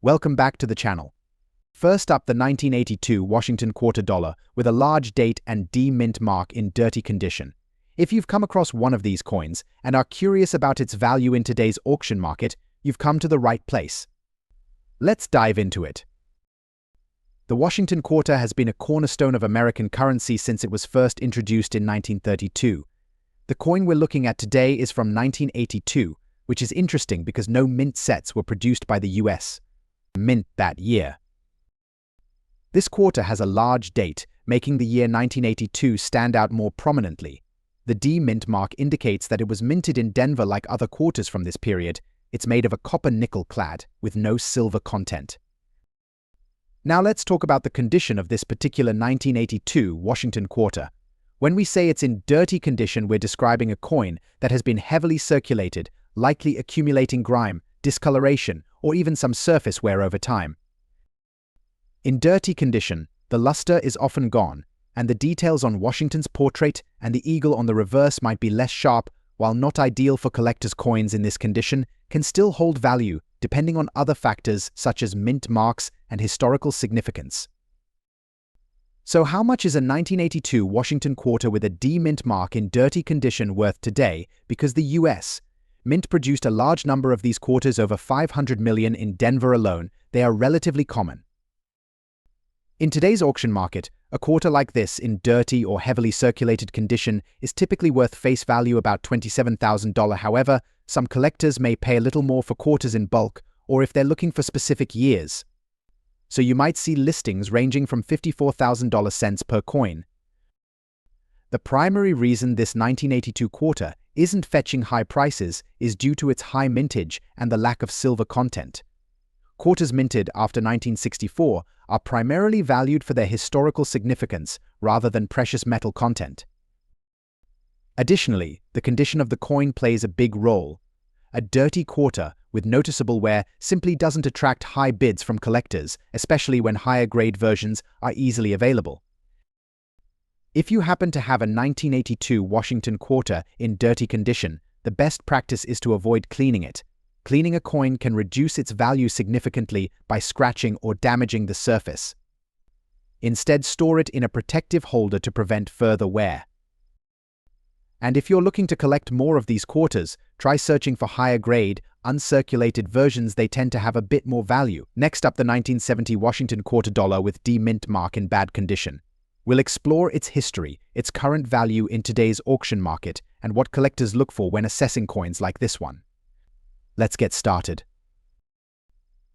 Welcome back to the channel. First up, the 1982 Washington quarter dollar with a large date and D-mint mark in dirty condition. If you've come across one of these coins and are curious about its value in today's auction market, you've come to the right place. Let's dive into it. The Washington quarter has been a cornerstone of American currency since it was first introduced in 1932. The coin we're looking at today is from 1982, which is interesting because no mint sets were produced by the US Mint that year. This quarter has a large date, making the year 1982 stand out more prominently. The D mint mark indicates that it was minted in Denver like other quarters from this period. It's made of a copper nickel clad, with no silver content. Now let's talk about the condition of this particular 1982 Washington quarter. When we say it's in dirty condition, we're describing a coin that has been heavily circulated, likely accumulating grime, discoloration, or even some surface wear over time. In dirty condition, the luster is often gone, and the details on Washington's portrait and the eagle on the reverse might be less sharp. While not ideal for collectors' coins in this condition, can still hold value depending on other factors such as mint marks and historical significance. So how much is a 1982 Washington quarter with a D mint mark in dirty condition worth today? Because the US Mint produced a large number of these quarters, over 500 million in Denver alone, they are relatively common. In today's auction market, a quarter like this in dirty or heavily circulated condition is typically worth face value about $27,000. However, some collectors may pay a little more for quarters in bulk or if they're looking for specific years. So you might see listings ranging from $54,000 cents per coin. The primary reason this 1982 quarter isn't fetching high prices is due to its high mintage and the lack of silver content. Quarters minted after 1964 are primarily valued for their historical significance rather than precious metal content. Additionally, the condition of the coin plays a big role. A dirty quarter with noticeable wear simply doesn't attract high bids from collectors, especially when higher-grade versions are easily available. If you happen to have a 1982 Washington quarter in dirty condition, the best practice is to avoid cleaning it. Cleaning a coin can reduce its value significantly by scratching or damaging the surface. Instead, store it in a protective holder to prevent further wear. And if you're looking to collect more of these quarters, try searching for higher-grade, uncirculated versions. They tend to have a bit more value. Next up, the 1970 Washington quarter dollar with D mint mark in bad condition. We'll explore its history, its current value in today's auction market, and what collectors look for when assessing coins like this one. Let's get started.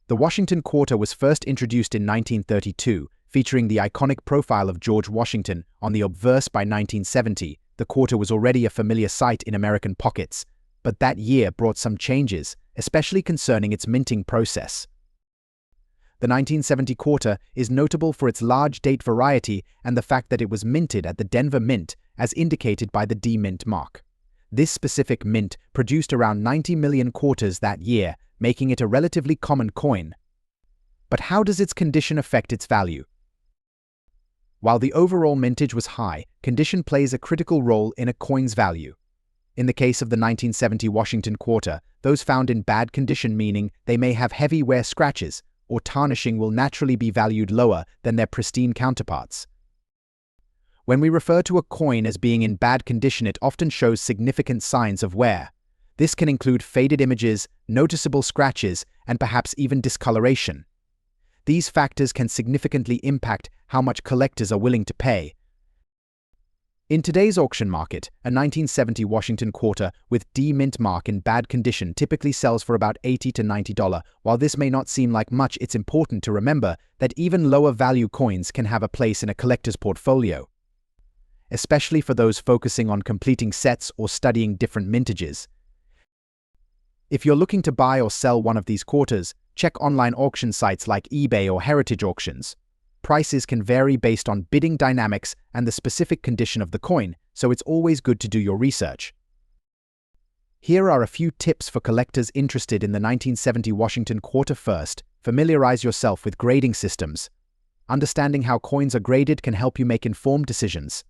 The Washington quarter was first introduced in 1932, featuring the iconic profile of George Washington on the obverse. By 1970, the quarter was already a familiar sight in American pockets, but that year brought some changes, especially concerning its minting process. The 1970 quarter is notable for its large date variety and the fact that it was minted at the Denver Mint, as indicated by the D mint mark. This specific mint produced around 90 million quarters that year, making it a relatively common coin. But how does its condition affect its value? While the overall mintage was high, condition plays a critical role in a coin's value. In the case of the 1970 Washington quarter, those found in bad condition, meaning they may have heavy wear, scratches, or tarnishing, will naturally be valued lower than their pristine counterparts. When we refer to a coin as being in bad condition, it often shows significant signs of wear. This can include faded images, noticeable scratches, and perhaps even discoloration. These factors can significantly impact how much collectors are willing to pay. In today's auction market, a 1970 Washington quarter with D mint mark in bad condition typically sells for about $80 to $90. While this may not seem like much, it's important to remember that even lower value coins can have a place in a collector's portfolio, especially for those focusing on completing sets or studying different mintages. If you're looking to buy or sell one of these quarters, check online auction sites like eBay or Heritage Auctions. Prices can vary based on bidding dynamics and the specific condition of the coin, so it's always good to do your research. Here are a few tips for collectors interested in the 1970 Washington quarter. First, familiarize yourself with grading systems. Understanding how coins are graded can help you make informed decisions.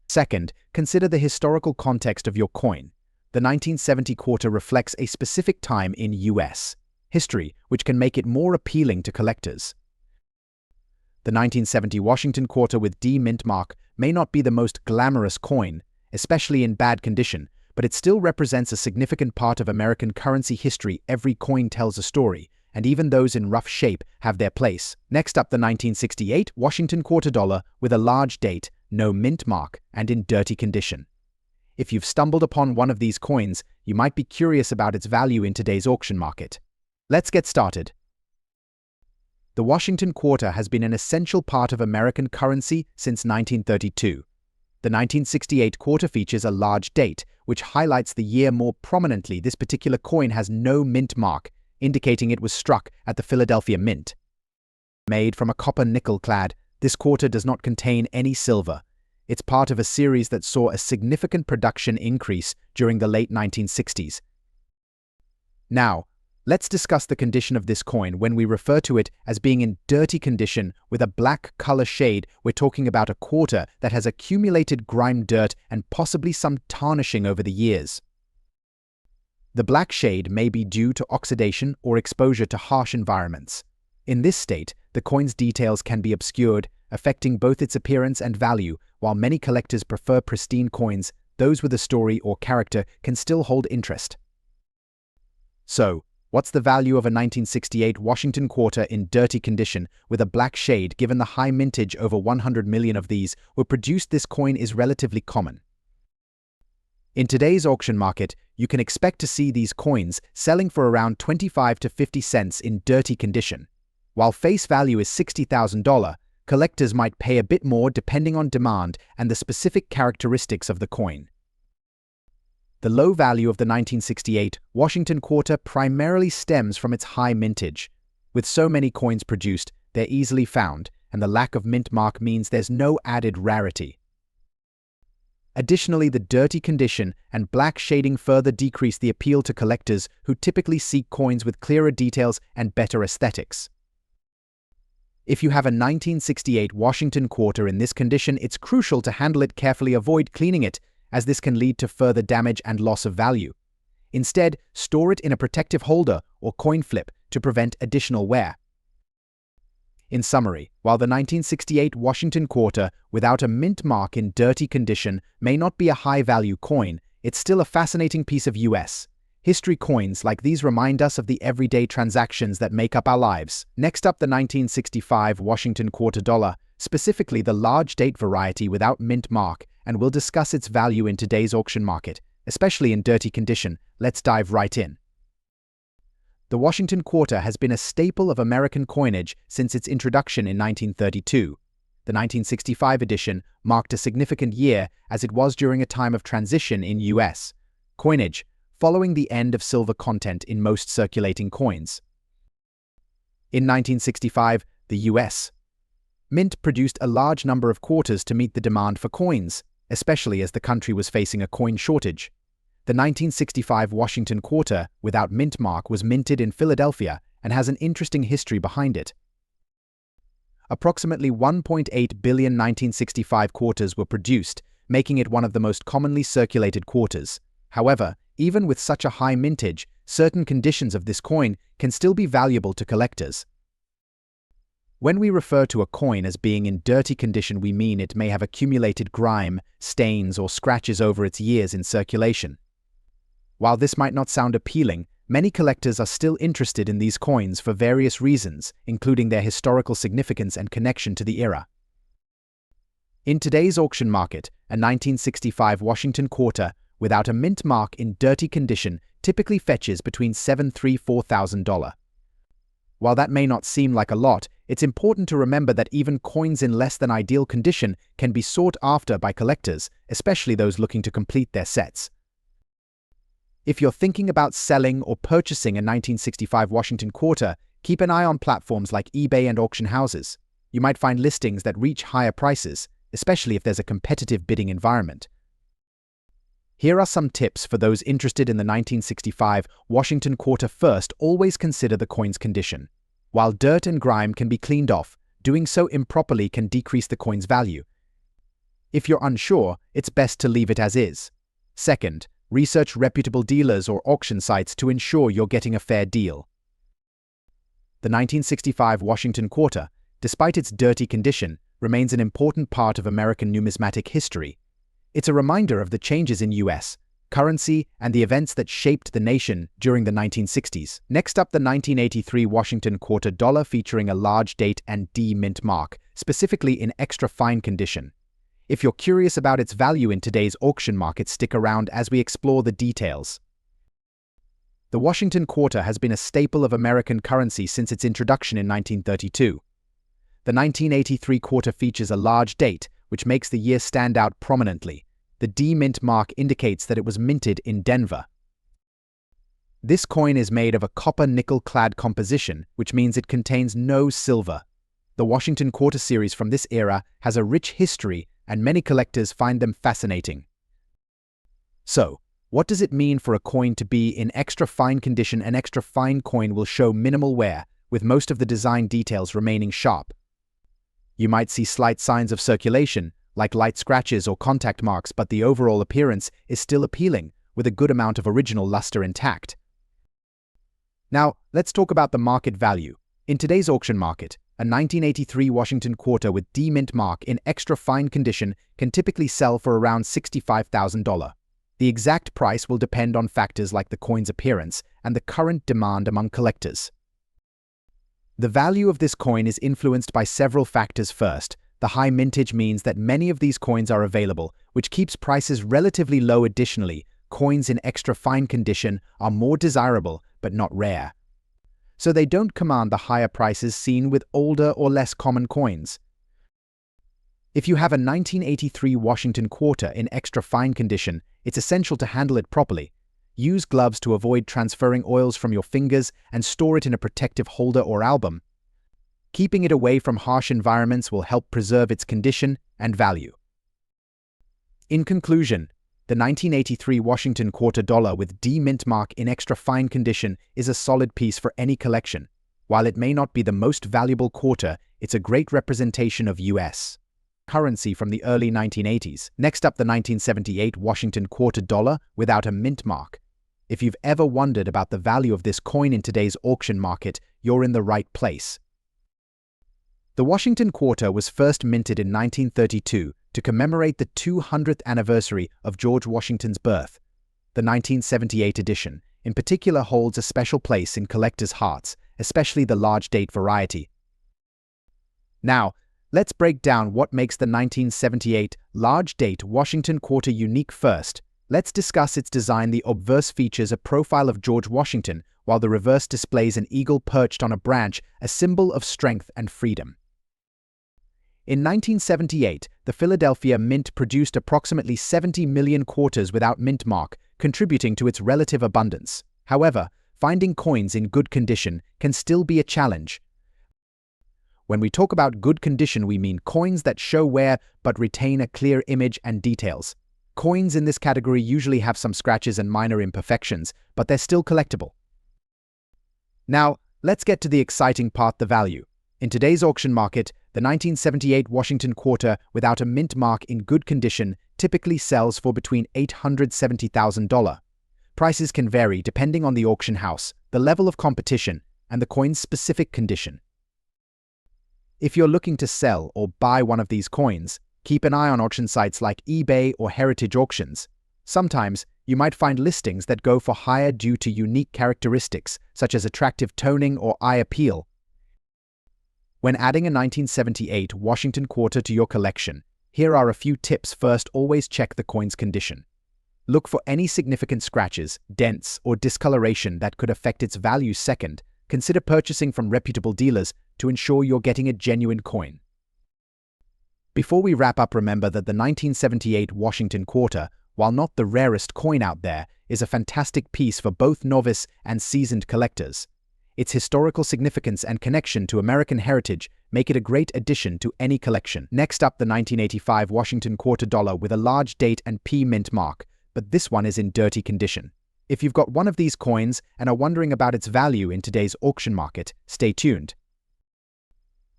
Second, consider the historical context of your coin. The 1970 quarter reflects a specific time in US history, which can make it more appealing to collectors. The 1970 Washington quarter with D mint mark may not be the most glamorous coin, especially in bad condition, but it still represents a significant part of American currency history. Every coin tells a story, and even those in rough shape have their place. Next up, the 1968 Washington quarter dollar with a large date, no mint mark, and in dirty condition. If you've stumbled upon one of these coins, you might be curious about its value in today's auction market. Let's get started. The Washington quarter has been an essential part of American currency since 1932. The 1968 quarter features a large date, which highlights the year more prominently. This particular coin has no mint mark, indicating it was struck at the Philadelphia Mint. Made from a copper nickel clad, this quarter does not contain any silver. It's part of a series that saw a significant production increase during the late 1960s. Now, let's discuss the condition of this coin. When we refer to it as being in dirty condition with a black color shade, we're talking about a quarter that has accumulated grime, dirt, and possibly some tarnishing over the years. The black shade may be due to oxidation or exposure to harsh environments. In this state, the coin's details can be obscured, affecting both its appearance and value. While many collectors prefer pristine coins, those with a story or character can still hold interest. So, what's the value of a 1968 Washington quarter in dirty condition with a black shade? Given the high mintage, over 100 million of these were produced, this coin is relatively common. In today's auction market, you can expect to see these coins selling for around 25 to 50 cents in dirty condition. While face value is $60,000, collectors might pay a bit more depending on demand and the specific characteristics of the coin. The low value of the 1968 Washington quarter primarily stems from its high mintage. With so many coins produced, they're easily found, and the lack of mint mark means there's no added rarity. Additionally, the dirty condition and black shading further decrease the appeal to collectors who typically seek coins with clearer details and better aesthetics. If you have a 1968 Washington quarter in this condition, it's crucial to handle it carefully. Avoid cleaning it, as this can lead to further damage and loss of value. Instead, store it in a protective holder or coin flip to prevent additional wear. In summary, while the 1968 Washington quarter without a mint mark in dirty condition may not be a high-value coin, it's still a fascinating piece of U.S. history. Coins like these remind us of the everyday transactions that make up our lives. Next up, the 1965 Washington quarter dollar, specifically the large date variety without mint mark, and we'll discuss its value in today's auction market, especially in dirty condition. Let's dive right in. The Washington quarter has been a staple of American coinage since its introduction in 1932. The 1965 edition marked a significant year, as it was during a time of transition in U.S. coinage, following the end of silver content in most circulating coins. In 1965, the U.S. Mint produced a large number of quarters to meet the demand for coins, especially as the country was facing a coin shortage. The 1965 Washington quarter without mint mark was minted in Philadelphia and has an interesting history behind it. Approximately 1.8 billion 1965 quarters were produced, making it one of the most commonly circulated quarters. However, even with such a high mintage, certain conditions of this coin can still be valuable to collectors. When we refer to a coin as being in dirty condition, we mean it may have accumulated grime, stains, or scratches over its years in circulation. While this might not sound appealing, many collectors are still interested in these coins for various reasons, including their historical significance and connection to the era. In today's auction market, a 1965 Washington quarter without a mint mark in dirty condition typically fetches between $7,300–$4,000. While that may not seem like a lot, it's important to remember that even coins in less than ideal condition can be sought after by collectors, especially those looking to complete their sets. If you're thinking about selling or purchasing a 1965 Washington quarter, keep an eye on platforms like eBay and auction houses. You might find listings that reach higher prices, especially if there's a competitive bidding environment. Here are some tips for those interested in the 1965 Washington quarter. First, always consider the coin's condition. While dirt and grime can be cleaned off, doing so improperly can decrease the coin's value. If you're unsure, it's best to leave it as is. Second, research reputable dealers or auction sites to ensure you're getting a fair deal. The 1965 Washington Quarter, despite its dirty condition, remains an important part of American numismatic history. It's a reminder of the changes in U.S. currency and the events that shaped the nation during the 1960s. Next up, the 1983 Washington Quarter dollar, featuring a large date and D mint mark, specifically in extra fine condition. If you're curious about its value in today's auction market, stick around as we explore the details. The Washington Quarter has been a staple of American currency since its introduction in 1932. The 1983 quarter features a large date, which makes the year stand out prominently. The D mint mark indicates that it was minted in Denver. This coin is made of a copper nickel-clad composition, which means it contains no silver. The Washington Quarter series from this era has a rich history, and many collectors find them fascinating. So, what does it mean for a coin to be in extra fine condition? An extra fine coin will show minimal wear, with most of the design details remaining sharp. You might see slight signs of circulation, like light scratches or contact marks, but the overall appearance is still appealing, with a good amount of original luster intact. Now, let's talk about the market value. In today's auction market, a 1983 Washington Quarter with D mint mark in extra fine condition can typically sell for around $65,000. The exact price will depend on factors like the coin's appearance and the current demand among collectors. The value of this coin is influenced by several factors. First, the high mintage means that many of these coins are available, which keeps prices relatively low. Additionally, coins in extra fine condition are more desirable but not rare, so they don't command the higher prices seen with older or less common coins. If you have a 1983 Washington Quarter in extra fine condition, it's essential to handle it properly. Use gloves to avoid transferring oils from your fingers and store it in a protective holder or album. Keeping it away from harsh environments will help preserve its condition and value. In conclusion, the 1983 Washington Quarter dollar with D mint mark in extra fine condition is a solid piece for any collection. While it may not be the most valuable quarter, it's a great representation of U.S. currency from the early 1980s. Next up, the 1978 Washington Quarter dollar without a mint mark. If you've ever wondered about the value of this coin in today's auction market, you're in the right place. The Washington Quarter was first minted in 1932 to commemorate the 200th anniversary of George Washington's birth. The 1978 edition, in particular, holds a special place in collectors' hearts, especially the large date variety. Now, let's break down what makes the 1978 large date Washington Quarter unique. First, let's discuss its design. The obverse features a profile of George Washington, while the reverse displays an eagle perched on a branch, a symbol of strength and freedom. In 1978, the Philadelphia Mint produced approximately 70 million quarters without mint mark, contributing to its relative abundance. However, finding coins in good condition can still be a challenge. When we talk about good condition, we mean coins that show wear but retain a clear image and details. Coins in this category usually have some scratches and minor imperfections, but they're still collectible. Now, let's get to the exciting part: the value. In today's auction market, the 1978 Washington Quarter without a mint mark in good condition typically sells for between $870,000. Prices can vary depending on the auction house, the level of competition, and the coin's specific condition. If you're looking to sell or buy one of these coins, keep an eye on auction sites like eBay or Heritage Auctions. Sometimes, you might find listings that go for higher due to unique characteristics, such as attractive toning or eye appeal. When adding a 1978 Washington Quarter to your collection, here are a few tips. First, always check the coin's condition. Look for any significant scratches, dents, or discoloration that could affect its value. Second, consider purchasing from reputable dealers to ensure you're getting a genuine coin. Before we wrap up, remember that the 1978 Washington Quarter, while not the rarest coin out there, is a fantastic piece for both novice and seasoned collectors. Its historical significance and connection to American heritage make it a great addition to any collection. Next up, the 1985 Washington Quarter dollar with a large date and P mint mark, but this one is in dirty condition. If you've got one of these coins and are wondering about its value in today's auction market, stay tuned.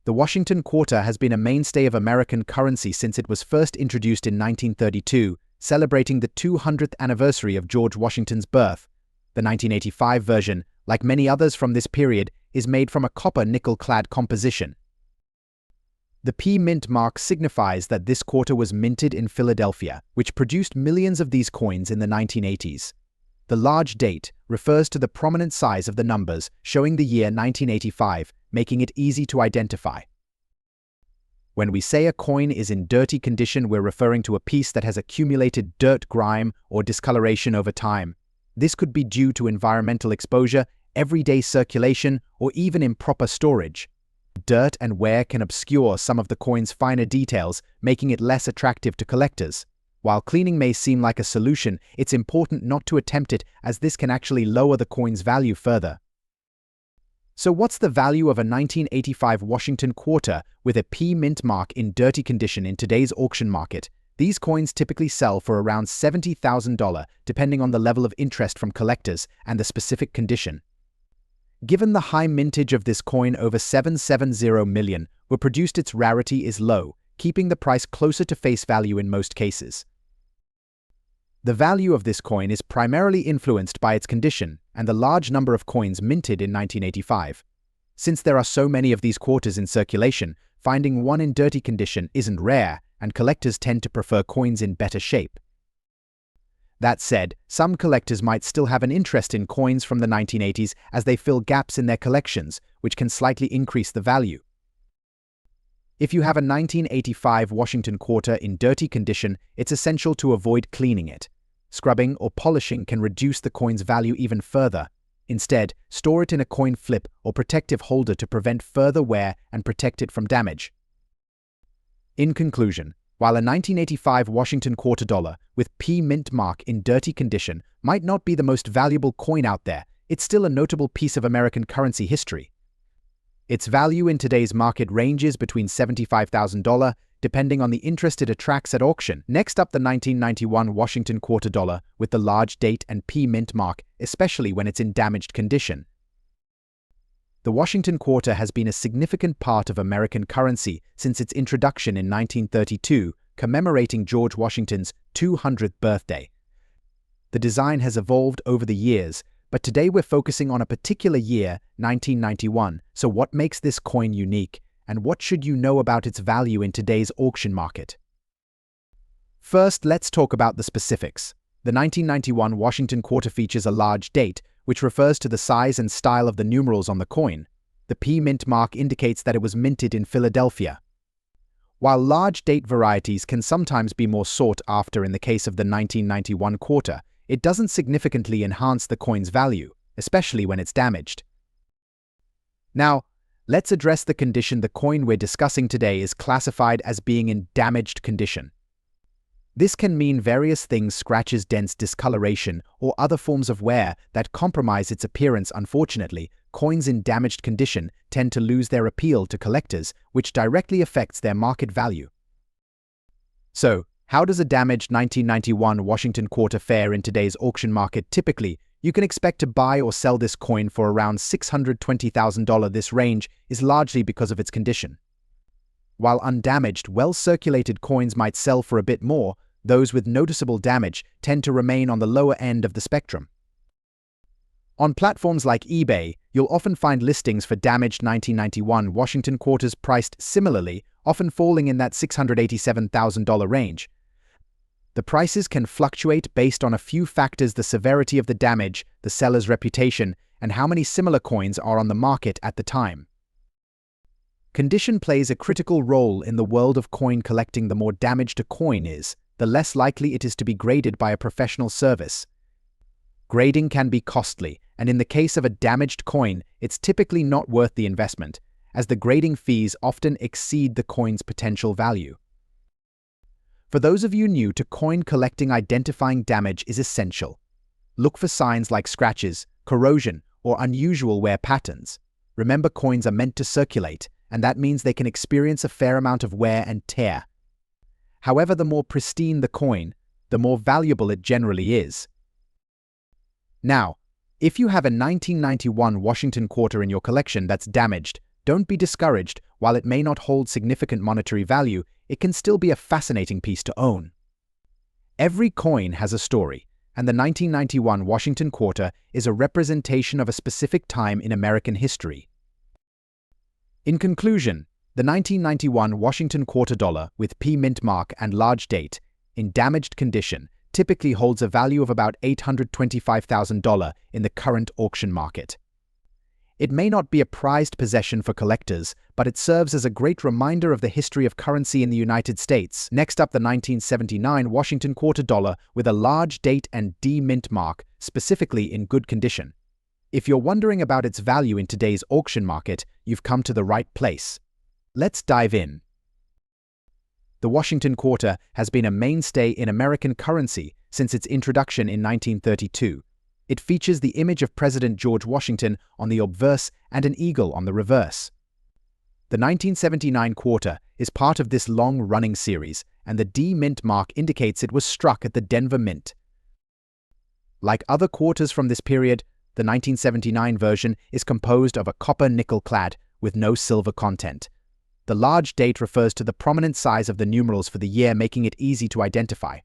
The Washington Quarter has been a mainstay of American currency since it was first introduced in 1932, celebrating the 200th anniversary of George Washington's birth. The 1985 version, like many others from this period, is made from a copper-nickel-clad composition. The P mint mark signifies that this quarter was minted in Philadelphia, which produced millions of these coins in the 1980s. The large date refers to the prominent size of the numbers, showing the year 1985, making it easy to identify. When we say a coin is in dirty condition, we're referring to a piece that has accumulated dirt, grime, or discoloration over time. This could be due to environmental exposure, everyday circulation, or even improper storage. Dirt and wear can obscure some of the coin's finer details, making it less attractive to collectors. While cleaning may seem like a solution, it's important not to attempt it, as this can actually lower the coin's value further. So what's the value of a 1985 Washington quarter with a P mint mark in dirty condition in today's auction market? These coins typically sell for around $70,000, depending on the level of interest from collectors and the specific condition. Given the high mintage of this coin, over 770 million were produced, its rarity is low, keeping the price closer to face value in most cases. The value of this coin is primarily influenced by its condition and the large number of coins minted in 1985. Since there are so many of these quarters in circulation, finding one in dirty condition isn't rare, and collectors tend to prefer coins in better shape. That said, some collectors might still have an interest in coins from the 1980s as they fill gaps in their collections, which can slightly increase the value. If you have a 1985 Washington quarter in dirty condition, it's essential to avoid cleaning it. Scrubbing or polishing can reduce the coin's value even further. Instead, store it in a coin flip or protective holder to prevent further wear and protect it from damage. In conclusion, while a 1985 Washington quarter dollar with P mint mark in dirty condition might not be the most valuable coin out there, it's still a notable piece of American currency history. Its value in today's market ranges between $75,000, depending on the interest it attracts at auction. Next up, the 1991 Washington quarter dollar with the large date and P mint mark, especially when it's in damaged condition. The Washington quarter has been a significant part of American currency since its introduction in 1932, commemorating George Washington's 200th birthday. The design has evolved over the years, but today we're focusing on a particular year, 1991. So what makes this coin unique, and what should you know about its value in today's auction market? First, let's talk about the specifics. The 1991 Washington quarter features a large date, which refers to the size and style of the numerals on the coin. The P mint mark indicates that it was minted in Philadelphia. While large date varieties can sometimes be more sought after in the case of the 1991 quarter, it doesn't significantly enhance the coin's value, especially when it's damaged. Now, let's address the condition. The coin we're discussing today is classified as being in damaged condition. This can mean various things: scratches, dents, discoloration, or other forms of wear that compromise its appearance. Unfortunately, coins in damaged condition tend to lose their appeal to collectors, which directly affects their market value. So, how does a damaged 1991 Washington quarter fare in today's auction market? Typically, you can expect to buy or sell this coin for around $620,000. This range is largely because of its condition. While undamaged, well-circulated coins might sell for a bit more, those with noticeable damage tend to remain on the lower end of the spectrum. On platforms like eBay, you'll often find listings for damaged 1991 Washington quarters priced similarly, often falling in that $687,000 range. The prices can fluctuate based on a few factors: the severity of the damage, the seller's reputation, and how many similar coins are on the market at the time. Condition plays a critical role in the world of coin collecting. The more damaged a coin is, the less likely it is to be graded by a professional service. Grading can be costly, and in the case of a damaged coin, it's typically not worth the investment, as the grading fees often exceed the coin's potential value. For those of you new to coin collecting, identifying damage is essential. Look for signs like scratches, corrosion, or unusual wear patterns. Remember, coins are meant to circulate, and that means they can experience a fair amount of wear and tear. However, the more pristine the coin, the more valuable it generally is. Now, if you have a 1991 Washington quarter in your collection that's damaged, don't be discouraged. While it may not hold significant monetary value, it can still be a fascinating piece to own. Every coin has a story, and the 1991 Washington quarter is a representation of a specific time in American history. In conclusion, the 1991 Washington quarter dollar with P mint mark and large date, in damaged condition, typically holds a value of about $825,000 in the current auction market. It may not be a prized possession for collectors, but it serves as a great reminder of the history of currency in the United States. Next up, the 1979 Washington quarter dollar with a large date and D mint mark, specifically in good condition. If you're wondering about its value in today's auction market, you've come to the right place. Let's dive in. The Washington quarter has been a mainstay in American currency since its introduction in 1932. It features the image of President George Washington on the obverse and an eagle on the reverse. The 1979 quarter is part of this long-running series, and the D Mint mark indicates it was struck at the Denver Mint. Like other quarters from this period, the 1979 version is composed of a copper nickel clad with no silver content. The large date refers to the prominent size of the numerals for the year, making it easy to identify.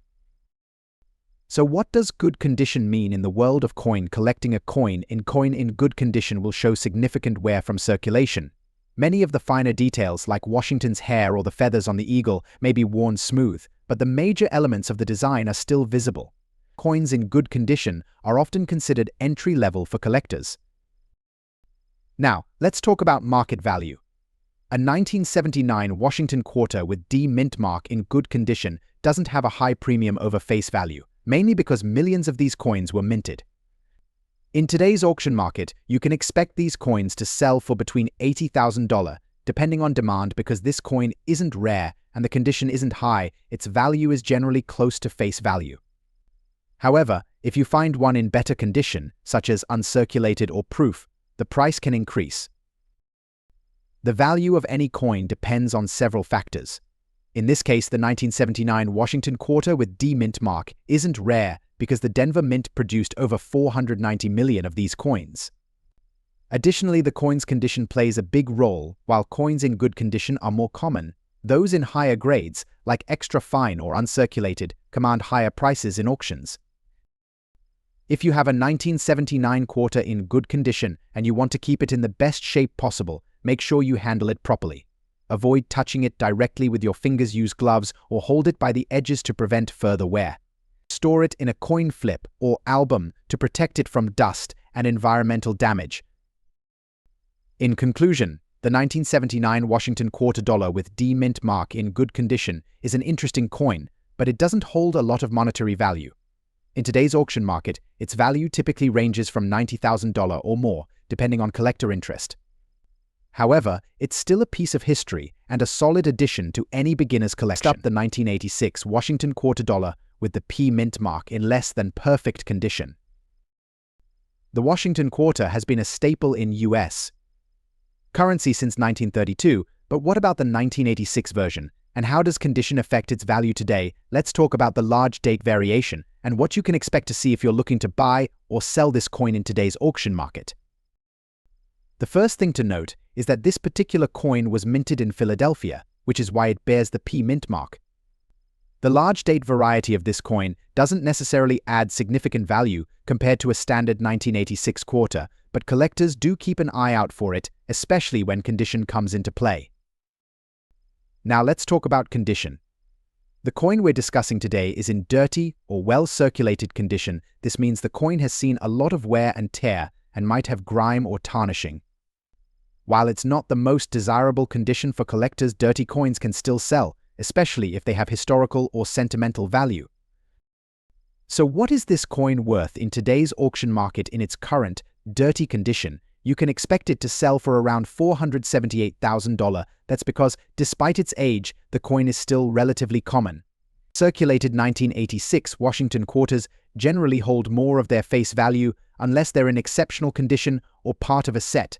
So what does good condition mean in the world of coin collecting? A coin in good condition will show significant wear from circulation. Many of the finer details, like Washington's hair or the feathers on the eagle, may be worn smooth, but the major elements of the design are still visible. Coins in good condition are often considered entry-level for collectors. Now, let's talk about market value. A 1979 Washington quarter with D Mint mark in good condition doesn't have a high premium over face value, mainly because millions of these coins were minted. In today's auction market, you can expect these coins to sell for between $80,000, depending on demand. Because this coin isn't rare and the condition isn't high, its value is generally close to face value. However, if you find one in better condition, such as uncirculated or proof, the price can increase. The value of any coin depends on several factors. In this case, the 1979 Washington quarter with D Mint mark isn't rare because the Denver Mint produced over 490 million of these coins. Additionally, the coin's condition plays a big role. While coins in good condition are more common, those in higher grades, like extra fine or uncirculated, command higher prices in auctions. If you have a 1979 quarter in good condition and you want to keep it in the best shape possible, make sure you handle it properly. Avoid touching it directly with your fingers, use gloves, or hold it by the edges to prevent further wear. Store it in a coin flip or album to protect it from dust and environmental damage. In conclusion, the 1979 Washington quarter dollar with D Mint mark in good condition is an interesting coin, but it doesn't hold a lot of monetary value. In today's auction market, its value typically ranges from $90,000 or more, depending on collector interest. However, it's still a piece of history and a solid addition to any beginner's collection. Next up, the 1986 Washington quarter dollar with the P Mint mark in less than perfect condition. The Washington quarter has been a staple in U.S. currency since 1932, but what about the 1986 version, and how does condition affect its value today? Let's talk about the large date variation and what you can expect to see if you're looking to buy or sell this coin in today's auction market. The first thing to note is that this particular coin was minted in Philadelphia, which is why it bears the P Mint mark. The large date variety of this coin doesn't necessarily add significant value compared to a standard 1986 quarter, but collectors do keep an eye out for it, especially when condition comes into play. Now let's talk about condition. The coin we're discussing today is in dirty or well-circulated condition. This means the coin has seen a lot of wear and tear and might have grime or tarnishing. While it's not the most desirable condition for collectors, dirty coins can still sell, especially if they have historical or sentimental value. So what is this coin worth in today's auction market in its current, dirty condition? You can expect it to sell for around $478,000. That's because, despite its age, the coin is still relatively common. Circulated 1986 Washington quarters generally hold more of their face value unless they're in exceptional condition or part of a set.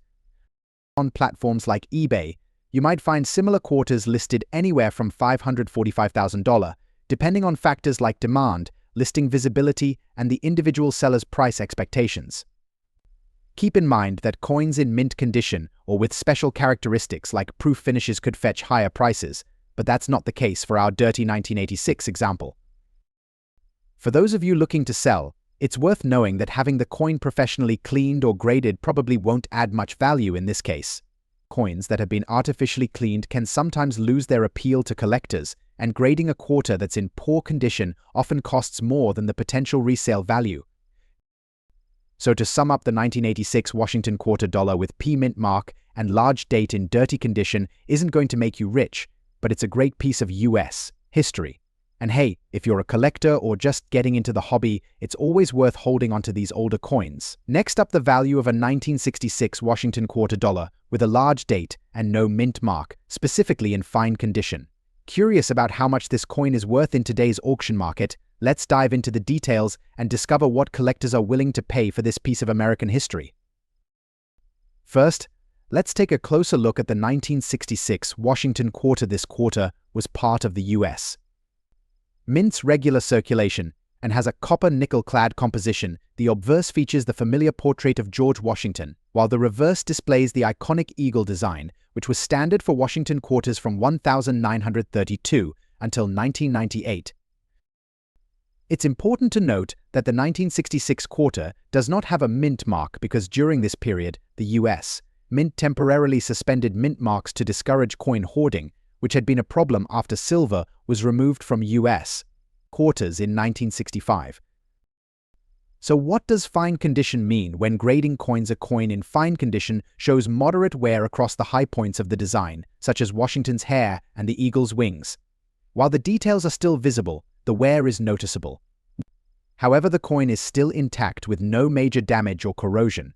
On platforms like eBay, you might find similar quarters listed anywhere from $545,000, depending on factors like demand, listing visibility, and the individual seller's price expectations. Keep in mind that coins in mint condition or with special characteristics like proof finishes could fetch higher prices, but that's not the case for our dirty 1986 example. For those of you looking to sell, it's worth knowing that having the coin professionally cleaned or graded probably won't add much value in this case. Coins that have been artificially cleaned can sometimes lose their appeal to collectors, and grading a quarter that's in poor condition often costs more than the potential resale value. So to sum up, the 1986 Washington quarter dollar with P-mint mark and large date in dirty condition isn't going to make you rich, but it's a great piece of US history. And hey, if you're a collector or just getting into the hobby, it's always worth holding onto these older coins. Next up, the value of a 1966 Washington quarter dollar with a large date and no mint mark, specifically in fine condition. Curious about how much this coin is worth in today's auction market? Let's dive into the details and discover what collectors are willing to pay for this piece of American history. First, let's take a closer look at the 1966 Washington quarter. This quarter was part of the US Mint's regular circulation and has a copper nickel-clad composition. The obverse features the familiar portrait of George Washington, while the reverse displays the iconic eagle design, which was standard for Washington quarters from 1932 until 1998. It's important to note that the 1966 quarter does not have a mint mark because during this period, the US Mint temporarily suspended mint marks to discourage coin hoarding, which had been a problem after silver was removed from US quarters in 1965. So what does fine condition mean when grading coins? A coin in fine condition shows moderate wear across the high points of the design, such as Washington's hair and the eagle's wings. While the details are still visible, the wear is noticeable. However, the coin is still intact with no major damage or corrosion.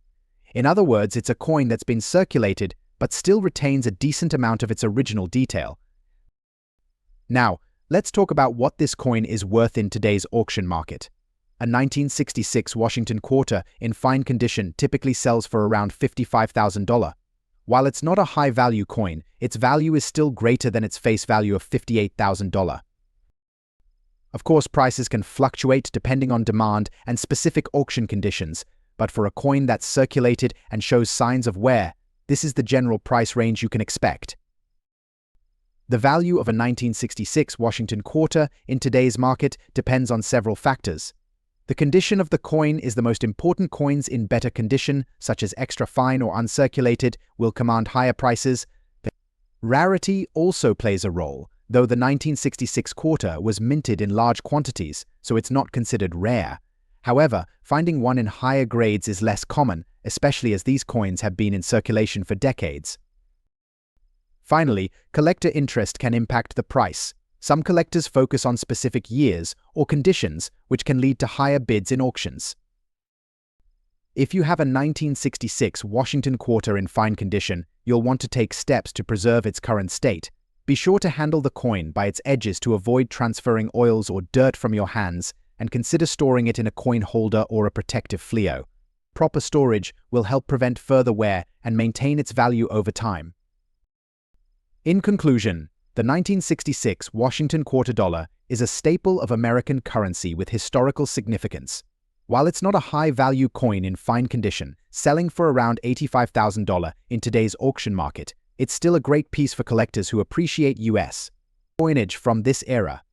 In other words, it's a coin that's been circulated but still retains a decent amount of its original detail. Now, let's talk about what this coin is worth in today's auction market. A 1966 Washington quarter in fine condition typically sells for around $55,000. While it's not a high-value coin, its value is still greater than its face value of $58,000. Of course, prices can fluctuate depending on demand and specific auction conditions, but for a coin that's circulated and shows signs of wear, this is the general price range you can expect. The value of a 1966 Washington quarter in today's market depends on several factors. The condition of the coin is the most important. Coins in better condition, such as extra fine or uncirculated, will command higher prices. Rarity also plays a role, though the 1966 quarter was minted in large quantities, so it's not considered rare. However, finding one in higher grades is less common, especially as these coins have been in circulation for decades. Finally, collector interest can impact the price. Some collectors focus on specific years or conditions, which can lead to higher bids in auctions. If you have a 1966 Washington quarter in fine condition, you'll want to take steps to preserve its current state. Be sure to handle the coin by its edges to avoid transferring oils or dirt from your hands, and consider storing it in a coin holder or a protective fleo. Proper storage will help prevent further wear and maintain its value over time. In conclusion, the 1966 Washington quarter dollar is a staple of American currency with historical significance. While it's not a high-value coin in fine condition, selling for around $85,000 in today's auction market, it's still a great piece for collectors who appreciate US coinage from this era.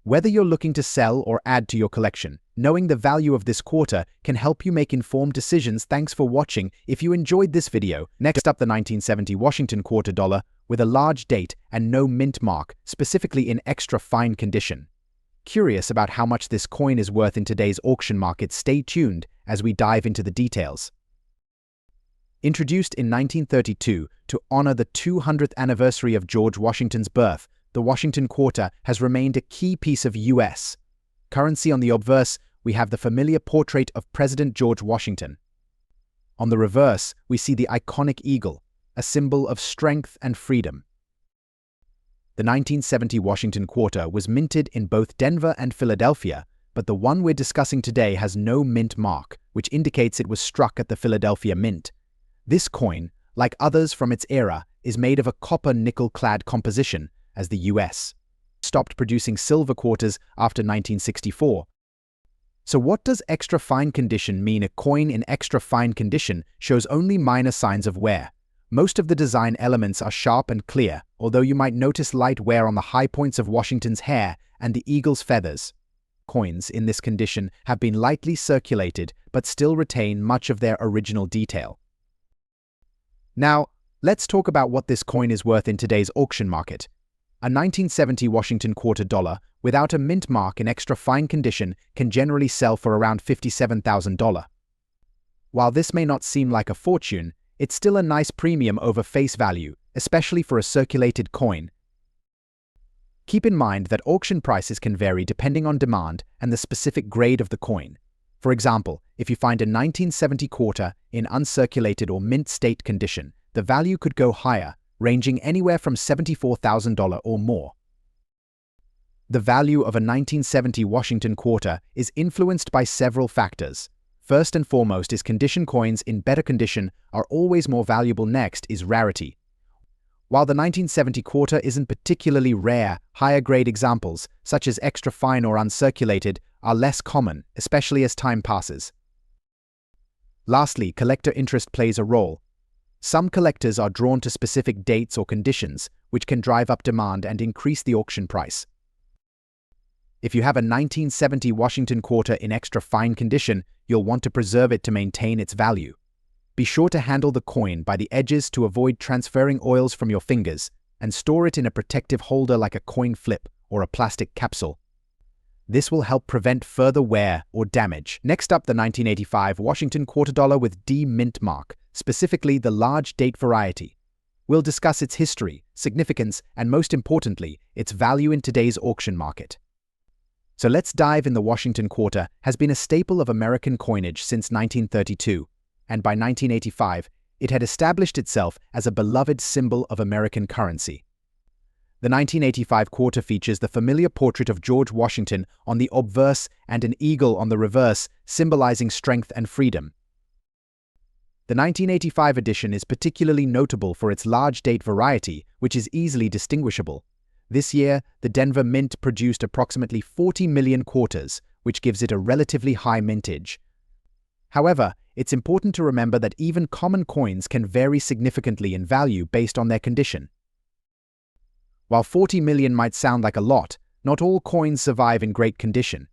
Whether you're looking to sell or add to your collection, knowing the value of this quarter can help you make informed decisions. Thanks for watching. If you enjoyed this video, next up, the 1970 Washington quarter dollar with a large date and no mint mark, specifically in extra fine condition. Curious about how much this coin is worth in today's auction market? Stay tuned as we dive into the details. Introduced in 1932 to honor the 200th anniversary of George Washington's birth, the Washington quarter has remained a key piece of US currency. On the obverse, we have the familiar portrait of President George Washington. On the reverse, we see the iconic eagle, a symbol of strength and freedom. The 1970 Washington quarter was minted in both Denver and Philadelphia, but the one we're discussing today has no mint mark, which indicates it was struck at the Philadelphia Mint. This coin, like others from its era, is made of a copper nickel-clad composition, as the US stopped producing silver quarters after 1964. So what does extra fine condition mean? A coin in extra fine condition shows only minor signs of wear. Most of the design elements are sharp and clear, although you might notice light wear on the high points of Washington's hair and the eagle's feathers. Coins in this condition have been lightly circulated but still retain much of their original detail. Now, let's talk about what this coin is worth in today's auction market. A 1970 Washington quarter dollar without a mint mark in extra fine condition can generally sell for around $57,000. While this may not seem like a fortune, it's still a nice premium over face value, especially for a circulated coin. Keep in mind that auction prices can vary depending on demand and the specific grade of the coin. For example, if you find a 1970 quarter in uncirculated or mint state condition, the value could go higher, ranging anywhere from $74,000 or more. The value of a 1970 Washington quarter is influenced by several factors. First and foremost is condition. Coins in better condition are always more valuable. Next is rarity. While the 1970 quarter isn't particularly rare, higher grade examples, such as extra fine or uncirculated, are less common, especially as time passes. Lastly, collector interest plays a role. Some collectors are drawn to specific dates or conditions, which can drive up demand and increase the auction price. If you have a 1970 Washington quarter in extra fine condition, you'll want to preserve it to maintain its value. Be sure to handle the coin by the edges to avoid transferring oils from your fingers, and store it in a protective holder like a coin flip or a plastic capsule. This will help prevent further wear or damage. Next up, the 1985 Washington quarter dollar with D mint mark, specifically the large date variety. We'll discuss its history, significance, and most importantly, its value in today's auction market. So let's dive in. The Washington quarter has been a staple of American coinage since 1932, and by 1985, it had established itself as a beloved symbol of American currency. The 1985 quarter features the familiar portrait of George Washington on the obverse and an eagle on the reverse, symbolizing strength and freedom. The 1985 edition is particularly notable for its large date variety, which is easily distinguishable. This year, the Denver Mint produced approximately 40 million quarters, which gives it a relatively high mintage. However, it's important to remember that even common coins can vary significantly in value based on their condition. While 40 million might sound like a lot, not all coins survive in great condition.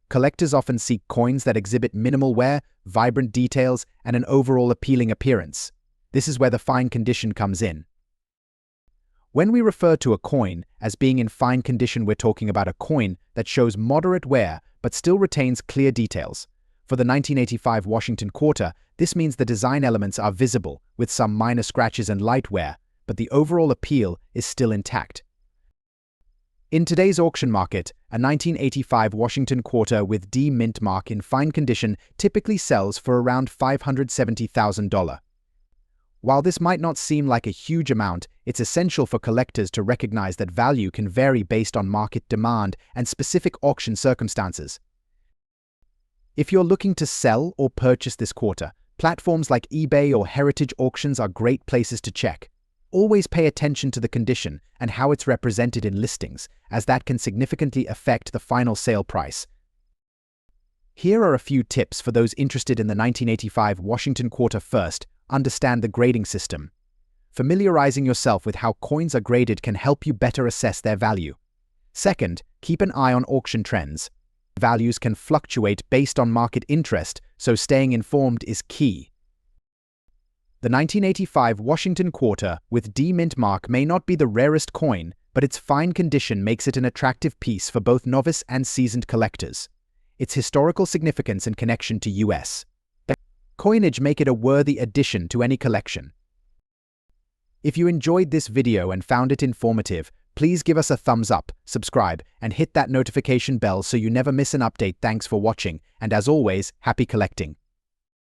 Collectors often seek coins that exhibit minimal wear, vibrant details, and an overall appealing appearance. This is where the fine condition comes in. When we refer to a coin as being in fine condition, we're talking about a coin that shows moderate wear but still retains clear details. For the 1985 Washington quarter, this means the design elements are visible, with some minor scratches and light wear, but the overall appeal is still intact. In today's auction market, a 1985 Washington quarter with D mint mark in fine condition typically sells for around $570,000. While this might not seem like a huge amount, it's essential for collectors to recognize that value can vary based on market demand and specific auction circumstances. If you're looking to sell or purchase this quarter, platforms like eBay or Heritage Auctions are great places to check. Always pay attention to the condition and how it's represented in listings, as that can significantly affect the final sale price. Here are a few tips for those interested in the 1985 Washington quarter. First, understand the grading system. Familiarizing yourself with how coins are graded can help you better assess their value. Second, keep an eye on auction trends. Values can fluctuate based on market interest, so staying informed is key. The 1985 Washington quarter with D mint mark may not be the rarest coin, but its fine condition makes it an attractive piece for both novice and seasoned collectors. Its historical significance and connection to U.S. coinage make it a worthy addition to any collection. If you enjoyed this video and found it informative, please give us a thumbs up, subscribe, and hit that notification bell so you never miss an update. Thanks for watching, and as always, happy collecting.